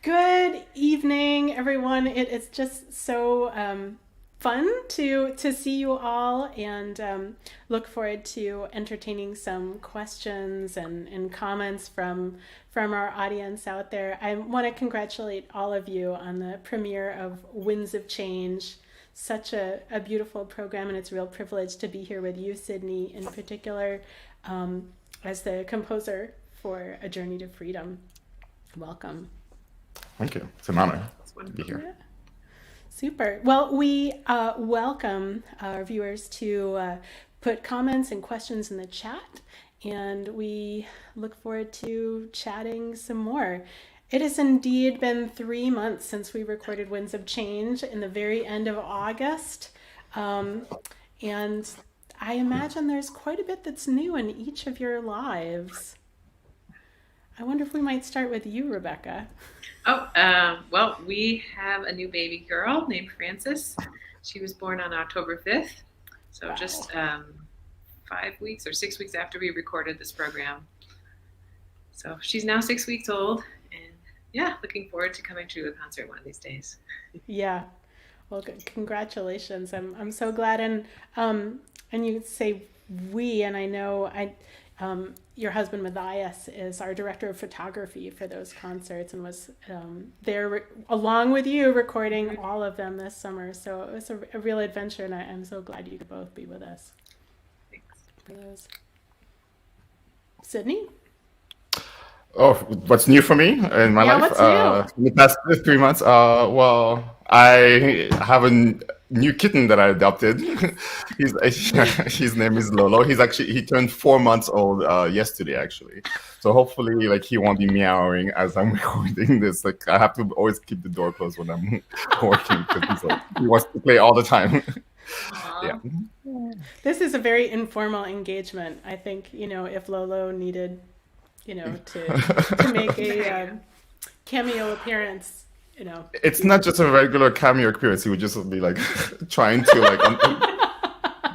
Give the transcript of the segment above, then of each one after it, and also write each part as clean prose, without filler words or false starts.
Good evening, everyone. It's just so fun to see you all, and look forward to entertaining some questions and comments from our audience out there. I want to congratulate all of you on the premiere of Winds of Change. Such a beautiful program, and it's a real privilege to be here with you, Sydney, in particular, as the composer for A Journey to Freedom. Welcome. Thank you. It's an honor It's to be wonderful. here. Yeah. Super. Well, we welcome our viewers to put comments and questions in the chat, and we look forward to chatting some more. It has indeed been 3 months since we recorded Winds of Change in the very end of August. Um, and I imagine there's quite a bit that's new in each of your lives. I wonder if we might start with you, Rebecca. Well, we have a new baby girl named Frances. She was born on October 5th. So Wow. just 5 weeks or 6 weeks after we recorded this program. So she's now 6 weeks old. And yeah, looking forward to coming to a concert one of these days. Yeah. Well, congratulations. I'm so glad. And you say we, and I know your husband Matthias is our director of photography for those concerts and was there along with you recording all of them this summer. So it was a real adventure, and I'm so glad you could both be with us Thanks. for those. Sydney? Oh, what's new for me in my Yeah, life? what's new? In the past 3 months, I have a new kitten that I adopted. He's his name is Lolo. He turned 4 months old yesterday actually. So hopefully, like he won't be meowing as I'm recording this. Like I have to always keep the door closed when I'm working because he wants to play all the time. Yeah. Aw. This is a very informal engagement. I think, if Lolo needed, to make a cameo appearance, It's not just a regular cameo appearance. He would just be like trying to like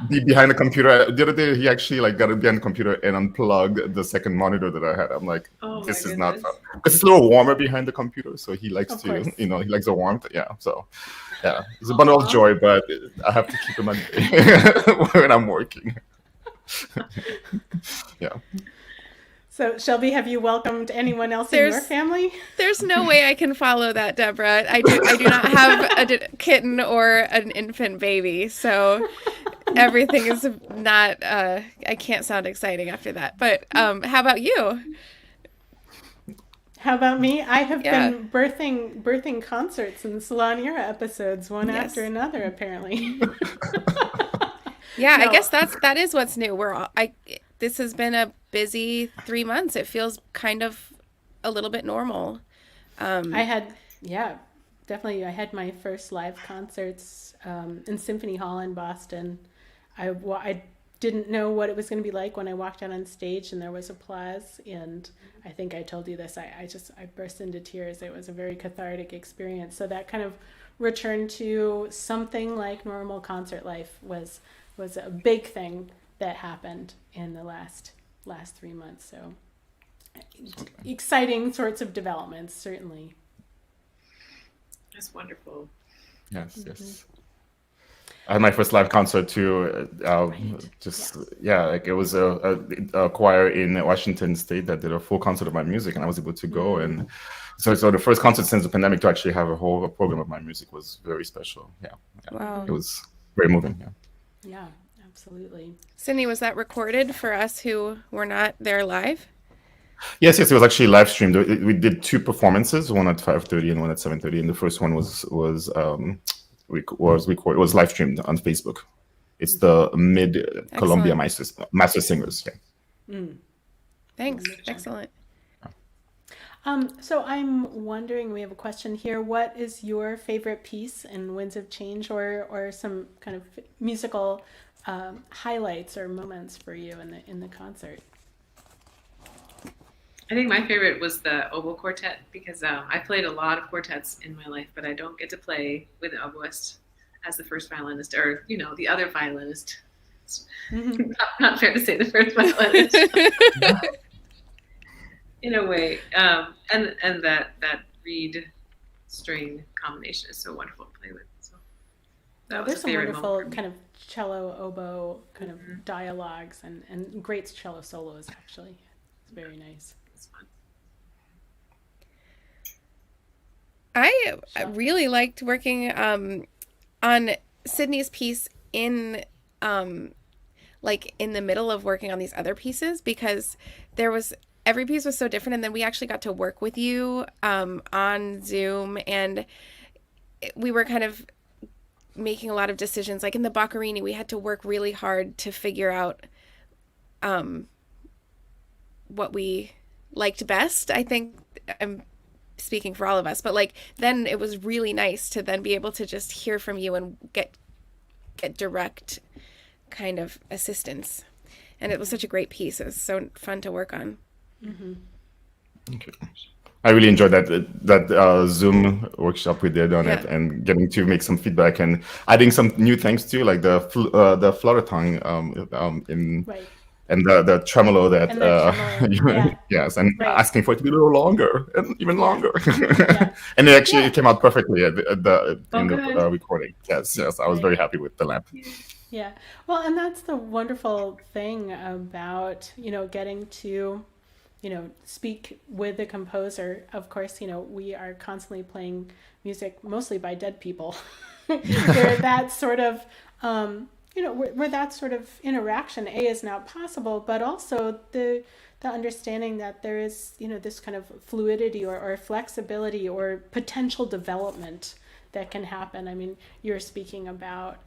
be behind the computer. The other day, he actually like got behind the computer and unplugged the second monitor that I had. I'm like, Oh my this is not. goodness. It's a little warmer behind the computer, so he likes of to, course. he likes the warmth. Yeah, so yeah, it's a bundle of Aw. joy, but I have to keep him at bay when I'm working. Yeah. So, Shelby, have you welcomed anyone else in your There's family? there's no way I can follow that, Deborah. I do not have kitten or an infant baby, so everything is not. I can't sound exciting after that. But how about you? How about me? I have Yeah. been birthing concerts and Salonera episodes one after Yes. another, apparently. Yeah. I No, guess that is what's new. This has been a busy 3 months. It feels kind of a little bit normal. I had, yeah, definitely. I had my first live concerts in Symphony Hall in Boston. I didn't know what it was going to be like when I walked out on stage and there was applause. And I think I told you this. I burst into tears. It was a very cathartic experience. So that kind of return to something like normal concert life was a big thing that happened in the last 3 months. So exciting sorts of developments, certainly. That's wonderful. Yes. Yes. I had my first live concert too. Right. Just Yes. yeah, like it was a choir in Washington State that did a full concert of my music, and I was able to go. And so the first concert since the pandemic to actually have a whole program of my music was very special. Yeah, yeah, Wow. it was very moving. Yeah. Yeah, absolutely. Sydney, was that recorded for us who were not there live? Yes, yes, it was actually live streamed. We did two performances, one at 5:30 and one at 7:30, and the first one was live streamed on Facebook. It's the Mid Columbia Excellent. Master Singers. Yeah. Thanks. Wonderful. Excellent. So I'm wondering, we have a question here. What is your favorite piece in Winds of Change, or some kind of musical highlights or moments for you in the concert? I think my favorite was the oboe quartet because I played a lot of quartets in my life, but I don't get to play with an oboist as the first violinist or, the other violinist. It's Hmm. not fair to say the first violinist in a way. And that reed string combination is so wonderful to play with. So Yeah, that was there's a some favorite wonderful moment for kind me. of cello oboe kind of dialogues and great cello solos actually. It's very nice. It's fun. I Sure. really liked working on Sydney's piece in like in the middle of working on these other pieces because there was every piece was so different, and then we actually got to work with you on Zoom, and we were kind of making a lot of decisions. Like in the Boccherini, we had to work really hard to figure out um, what we liked best. I think I'm speaking for all of us, but like then it was really nice to then be able to just hear from you and get direct kind of assistance. And it was such a great piece. It was so fun to work on. Mm-hmm. Okay. I really enjoyed that Zoom workshop we did on it, Yeah. and getting to make some feedback and adding some new things too, like the flutter tongue in Right. and the tremolo that And the tremolo. Yeah. yes, and Right. asking for it to be a little longer and even Yeah. longer. Yeah. And it actually Yeah. came out perfectly Oh, in the good. recording. Yes, I was Right. very happy with the lamp. Yeah. Well, and that's the wonderful thing about, getting to, speak with the composer. Of course, we are constantly playing music mostly by dead people. Where that sort of, where that sort of interaction, A, is not possible, but also the understanding that there is, this kind of fluidity or flexibility or potential development that can happen. I mean, you're speaking about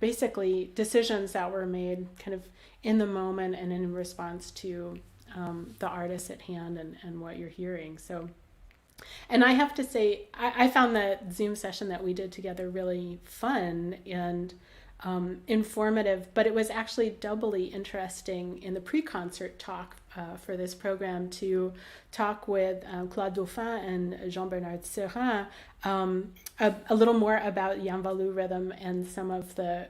basically decisions that were made kind of in the moment and in response to the artist at hand and what you're hearing. So, and I have to say, I found that Zoom session that we did together really fun and informative, but it was actually doubly interesting in the pre-concert talk for this program to talk with Claude Dauphin and Jean-Bernard Serin a little more about Yanvalu rhythm and some of the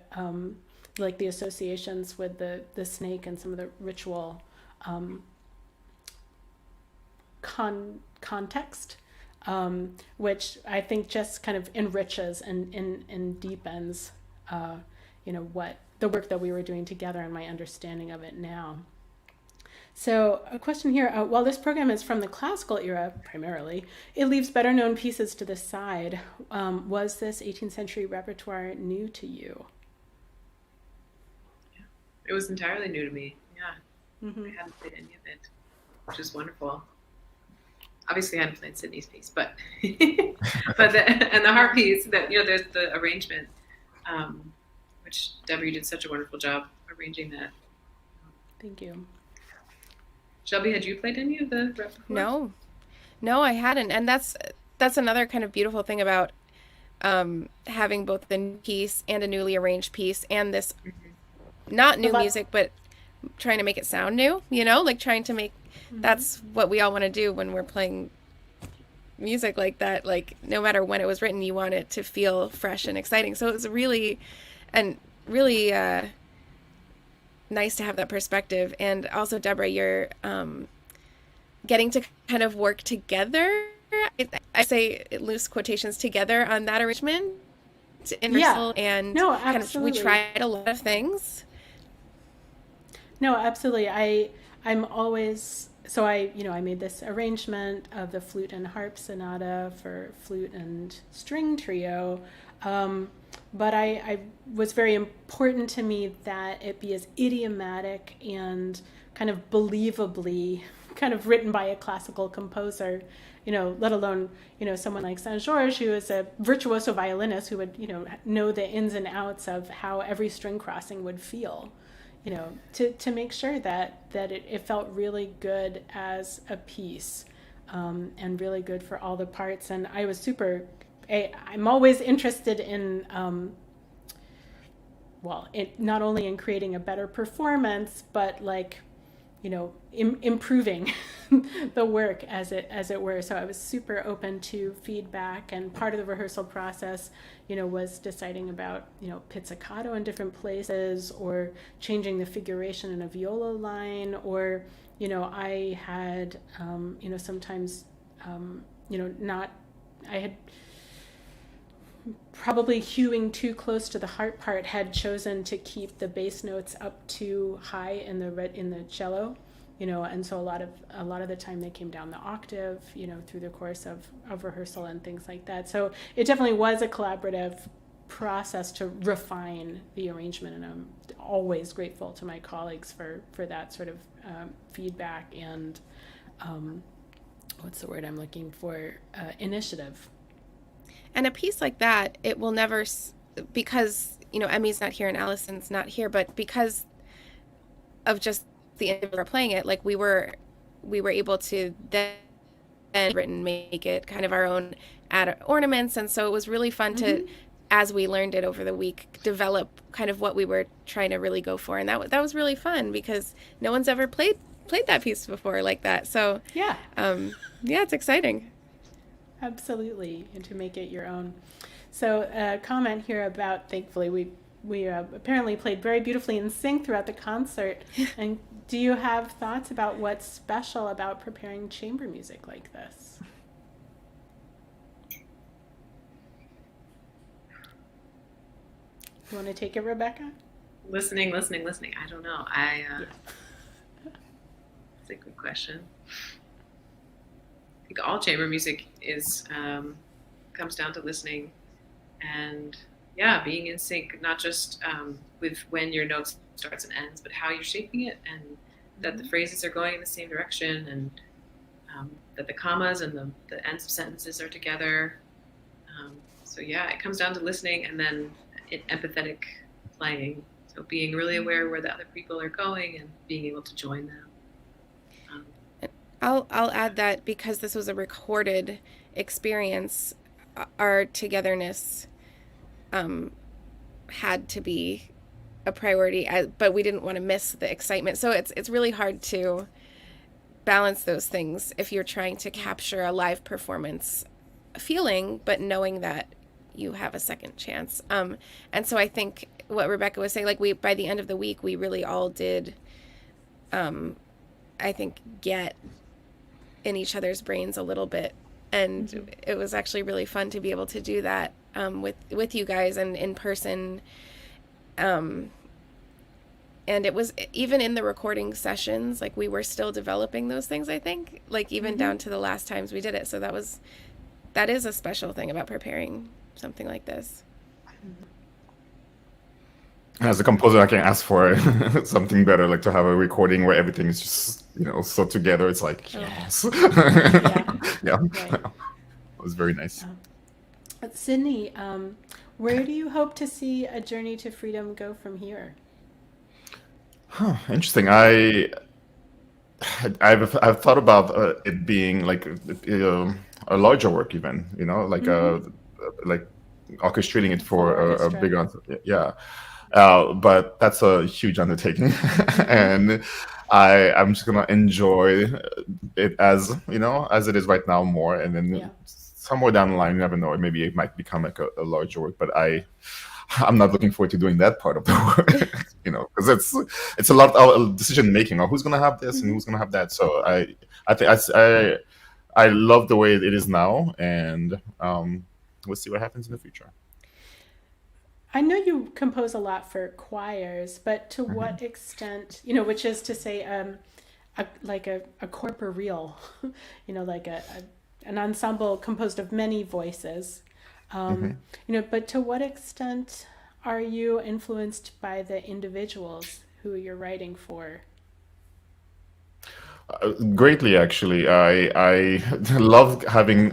like the associations with the snake and some of the ritual context, which I think just kind of enriches and deepens, what the work that we were doing together and my understanding of it now. So a question here, while this program is from the classical era primarily, it leaves better known pieces to the side. Was this 18th century repertoire new to you? It was entirely new to me. Yeah. Mm-hmm. I hadn't played any of it, which is wonderful. Obviously, I hadn't played Sydney's piece, but and the harp piece. That there's the arrangement, which Deborah, you did such a wonderful job arranging that. Thank you. Shelby, had you played any of the rep before? No, I hadn't, and that's another kind of beautiful thing about having both a new piece and a newly arranged piece, and this not new music, but trying to make it sound new. Like trying to make. That's what we all want to do when we're playing music like that. Like no matter when it was written, you want it to feel fresh and exciting. So it was really nice to have that perspective. And also, Deborah, you're getting to kind of work together. I say loose quotations together on that arrangement in rehearsal, and no, kind of we tried a lot of things. No, absolutely. I'm always so I made this arrangement of the flute and harp sonata for flute and string trio. But I was very important to me that it be as idiomatic and kind of believably kind of written by a classical composer, let alone, someone like Saint-Georges, who is a virtuoso violinist who would, know the ins and outs of how every string crossing would feel, to make sure that it felt really good as a piece, and really good for all the parts. And I was I'm always interested in, not only in creating a better performance, but like, improving the work as it were. So I was super open to feedback, and part of the rehearsal process, was deciding about, pizzicato in different places, or changing the figuration in a viola line, or, I had, sometimes, not I had probably hewing too close to the heart part, had chosen to keep the bass notes up too high in the cello, and so a lot of the time they came down the octave, through the course of rehearsal and things like that. So it definitely was a collaborative process to refine the arrangement, and I'm always grateful to my colleagues for that sort of feedback and what's the word I'm looking for, initiative. And a piece like that, it will never, because, Emmy's not here and Allison's not here, but because of just the individual playing it, like we were able to then make it kind of our own, add ornaments. And so it was really fun to, as we learned it over the week, develop kind of what we were trying to really go for. And that was really fun because no one's ever played that piece before like that. So yeah, it's exciting. Absolutely, and to make it your own. So a comment here about, thankfully, we apparently played very beautifully in sync throughout the concert. And do you have thoughts about what's special about preparing chamber music like this? You want to take it, Rebecca? Listening. I don't know. It's a good question. I think all chamber music is comes down to listening and being in sync, not just with when your note starts and ends, but how you're shaping it, and that the phrases are going in the same direction, and that the commas and the ends of sentences are together. It comes down to listening and then empathetic playing. So being really aware where the other people are going and being able to join them. I'll add that because this was a recorded experience, our togetherness had to be a priority, but we didn't want to miss the excitement. So it's really hard to balance those things if you're trying to capture a live performance feeling, but knowing that you have a second chance. And so I think what Rebecca was saying, like by the end of the week, we really all did, I think, get in each other's brains a little bit, and it was actually really fun to be able to do that with you guys and in person, and it was even in the recording sessions, like we were still developing those things, I think, like even down to the last times we did it. So that is a special thing about preparing something like this. As a composer, I can ask for something better, like to have a recording where everything is just, so together. It's like, yes. Yeah. Right. It was very nice. Sydney, where do you hope to see A Journey to Freedom go from here? Interesting. I've thought about it being like a larger work even, like like orchestrating it for a bigger, but that's a huge undertaking, and I'm just gonna enjoy it as as it is right now more, and then somewhere down the line, you never know, maybe it might become like a larger work. But I'm not looking forward to doing that part of the work, because it's a lot of decision making. Who's gonna have this and who's gonna have that? So I think I love the way it is now, and we'll see what happens in the future. I know you compose a lot for choirs, but to what extent, which is to say, like a corporeal, like an ensemble composed of many voices, but to what extent are you influenced by the individuals who you're writing for? Greatly, actually. I love having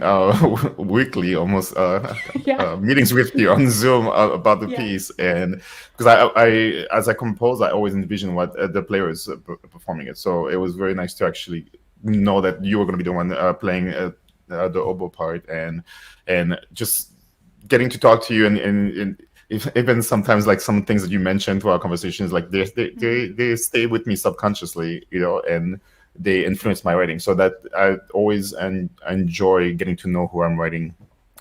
weekly almost meetings with you on Zoom about the piece, and because I as I compose, I always envision what the player is performing it. So it was very nice to actually know that you were going to be the one playing the oboe part, and just getting to talk to you, and even sometimes like some things that you mentioned to our conversations, like they stay with me subconsciously, and they influence my writing, so that I always enjoy getting to know who I'm writing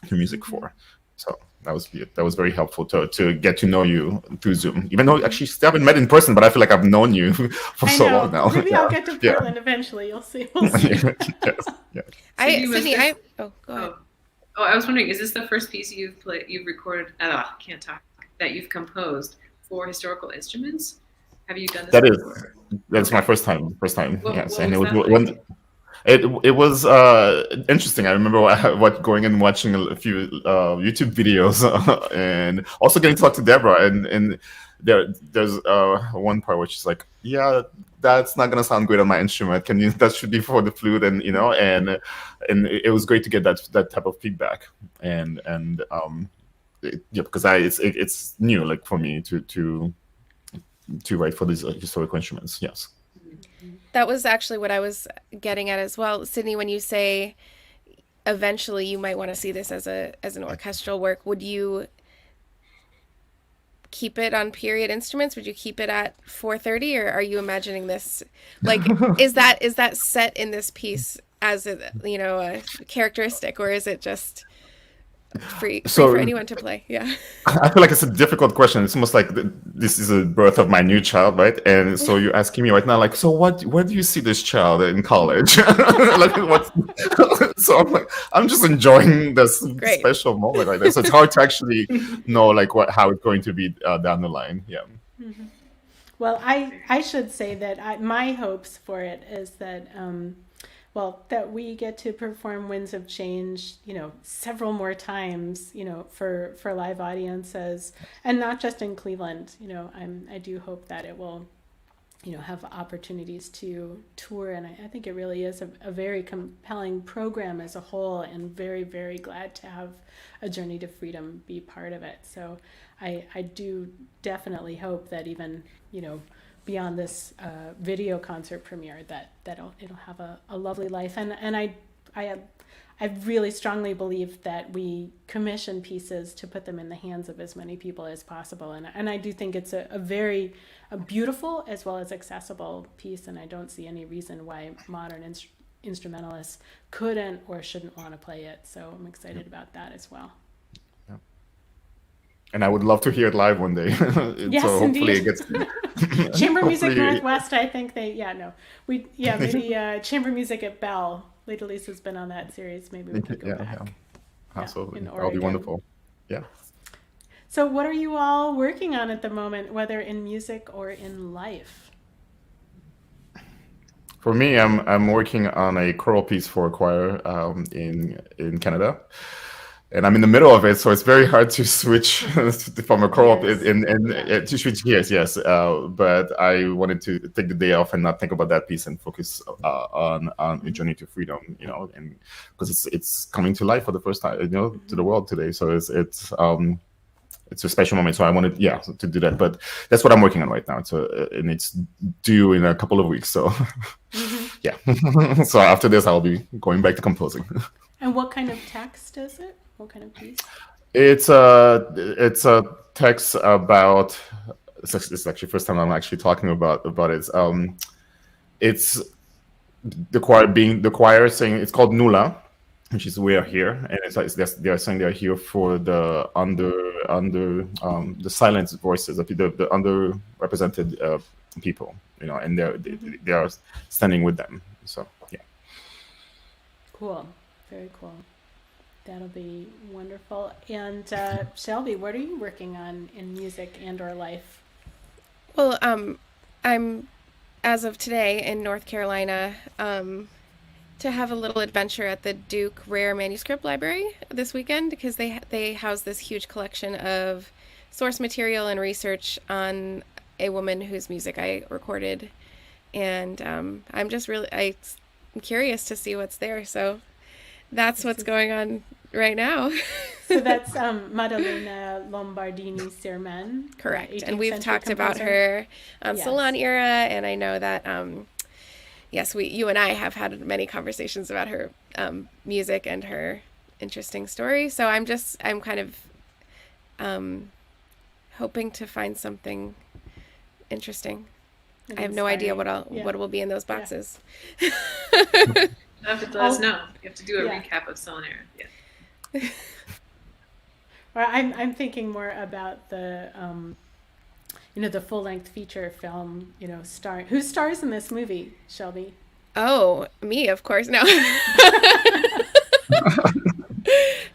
the music for. So that was very helpful to get to know you through Zoom, even though actually still haven't met in person, but I feel like I've known you for so long now. Maybe I'll get to Portland eventually. You'll see. We'll see. Yes. Sydney, go ahead. Oh, I was wondering, is this the first piece you've recorded? Can't talk. That you've composed for historical instruments? Have you done this That before? that's my Okay. first time. First time, yes. What And it was was that like? when it was interesting. I remember what going and watching a few YouTube videos and also getting to talk to Deborah. And there's one part where she's like, "Yeah, that's not gonna sound great on my instrument. Can you? That should be for the flute." And and it was great to get that type of feedback. Yeah, because it's new, like for me to write for these historical instruments. Yes. That was actually what I was getting at as well. Sydney, when you say eventually you might want to see this as an orchestral work, would you keep it on period instruments? Would you keep it at 430, or are you imagining this like is that set in this piece as a characteristic, or is it just free for anyone to play? Yeah. I feel like it's a difficult question. It's almost like this is a birth of my new child, right? And so you're asking me right now, like, so where do you see this child in college? Like, what? So I'm like, I'm just enjoying this Great. special moment like this. So it's hard to actually know like how it's going to be down the line. Yeah. Mm-hmm. Well, I should say that my hopes for it is that that we get to perform Winds of Change, several more times, for live audiences, and not just in Cleveland. I do hope that it will, have opportunities to tour, and I think it really is a very compelling program as a whole, and very, very glad to have A Journey to Freedom be part of it. So I do definitely hope that even, beyond this video concert premiere, that it'll have a lovely life. And I really strongly believe that we commission pieces to put them in the hands of as many people as possible. And I do think it's a very beautiful as well as accessible piece, and I don't see any reason why modern instrumentalists couldn't or shouldn't want to play it. So I'm excited about that as well. And I would love to hear it live one day. Yes, so hopefully indeed. it gets Chamber Music Northwest, I think maybe Chamber Music at Bell. Lady Lisa's been on that series. Maybe we could go back. Absolutely. In That'll be wonderful. Yeah. So what are you all working on at the moment, whether in music or in life? For me, I'm working on a choral piece for a choir in Canada. And I'm in the middle of it, so it's very hard to switch from a choral and to switch gears. Yes, but I wanted to take the day off and not think about that piece and focus on A Journey to Freedom. And because it's coming to life for the first time, to the world today. So it's a special moment. So I wanted, to do that. But that's what I'm working on right now. And it's due in a couple of weeks. So yeah. So after this, I'll be going back to composing. And what kind of text is it? What kind of piece? It's a text about. It's actually the first time I'm actually talking about it. It's the choir saying, it's called Nula, which is we are here, and they are saying they are here for the the silenced voices of the underrepresented people, and they are standing with them. So yeah. Cool. Very cool. That'll be wonderful. And Shelby, what are you working on in music and or life? Well, I'm, as of today, in North Carolina to have a little adventure at the Duke Rare Manuscript Library this weekend, because they house this huge collection of source material and research on a woman whose music I recorded. And I'm just I'm curious to see what's there. So that's what's going on right now. So that's Maddalena Lombardini Sirmen. Correct. And we've talked about her Salon era, and I know that, you and I have had many conversations about her music and her interesting story. So I'm kind of hoping to find something interesting. I have no idea what will be in those boxes. You have to let us know. You have to do a recap of Salon era. Yeah. Well, I'm thinking more about the the full length feature film. Who stars in this movie, Shelby? Oh, me, of course. No.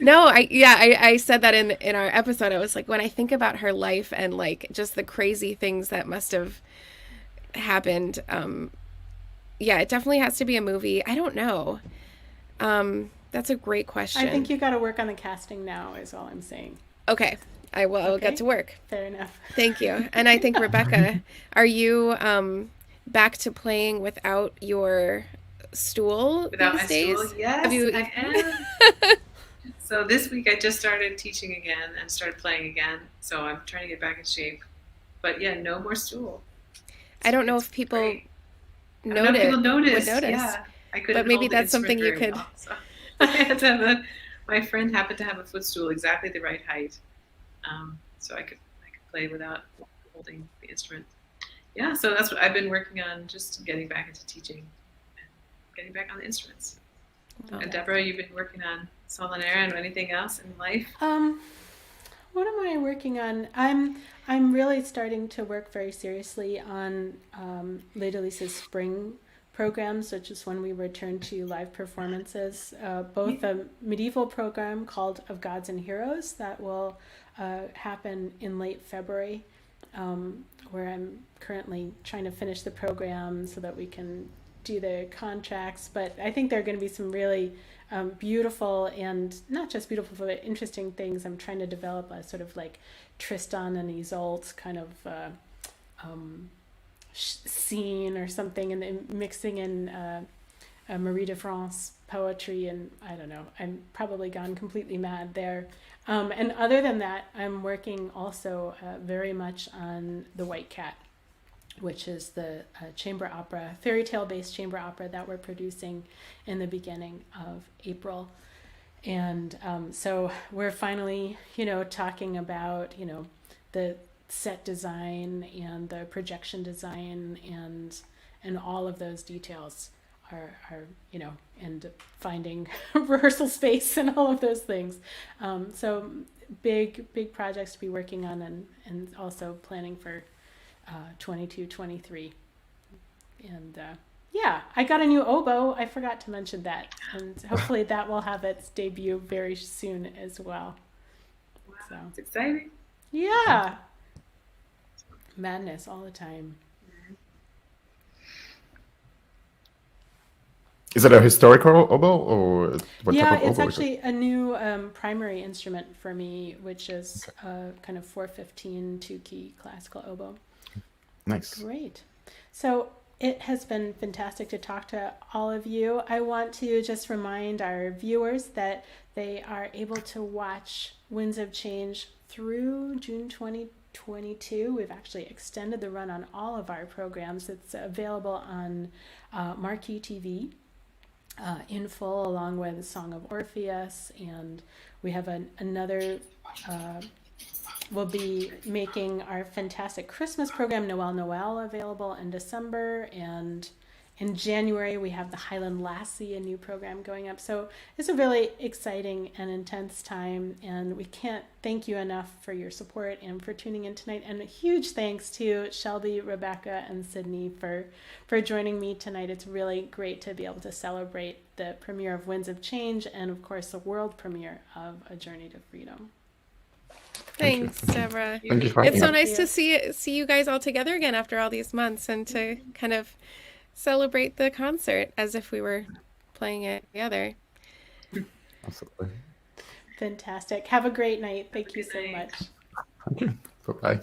No, I said that in our episode. I was like, when I think about her life and like just the crazy things that must have happened, yeah, it definitely has to be a movie. I don't know. That's a great question. I think you got to work on the casting now, is all I'm saying. Okay, I will Okay. get to work. Fair enough. Thank you. And I think, Rebecca, are you back to playing without your stool Without these my days? stool, yes, Have you? I am. So this week I just started teaching again and started playing again. So I'm trying to get back in shape. But yeah, no more stool. I don't know if people Great. I don't know notice. if people notice. Would notice. Yeah, I couldn't But maybe hold the that's something instrument you very could. well, so I had to have my friend happened to have a footstool exactly the right height, so I could play without holding the instrument. Yeah, so that's what I've been working on, just getting back into teaching and getting back on the instruments. And Deborah, you've been working on Solanera and anything else in life? What am I working on? I'm really starting to work very seriously on Les Délices spring programs, which is when we return to live performances. Both a medieval program called Of Gods and Heroes that will happen in late February, where I'm currently trying to finish the program so that we can do the contracts. But I think there are going to be some really beautiful and not just beautiful but interesting things. I'm trying to develop a sort of like Tristan and Isolde kind of scene or something, and then mixing in Marie de France poetry, and I don't know, I'm probably gone completely mad there. And other than that, I'm working also very much on The White Cat, which is the chamber opera, fairy tale based chamber opera that we're producing in the beginning of April. And so we're finally, talking about, the set design and the projection design and all of those details are and finding rehearsal space and all of those things. So big projects to be working on, and also planning for 22, 23. And yeah, I got a new oboe. I forgot to mention that. And hopefully that will have its debut very soon as well. Wow, So it's exciting. yeah. Madness all the time. Is it a historical oboe or what Yeah, type of it's oboe is it? actually a new primary instrument for me, which is kind of 415 two-key classical oboe. Nice. Great. So it has been fantastic to talk to all of you. I want to just remind our viewers that they are able to watch Winds of Change through June 2022. We've actually extended the run on all of our programs. It's available on Marquee TV in full, along with Song of Orpheus, and we have another we'll be making our fantastic Christmas program, Noel Noel, available in December. And in January, we have the Highland Lassie, a new program going up. So it's a really exciting and intense time. And we can't thank you enough for your support and for tuning in tonight. And a huge thanks to Shelby, Rebecca, and Sydney for joining me tonight. It's really great to be able to celebrate the premiere of Winds of Change and, of course, the world premiere of A Journey to Freedom. Thanks, Deborah. Thank you for It's having so me. nice to see you guys all together again after all these months, and to kind of celebrate the concert as if we were playing it together. Absolutely. Fantastic. Have a great night. Thank you so night. much. Bye-bye.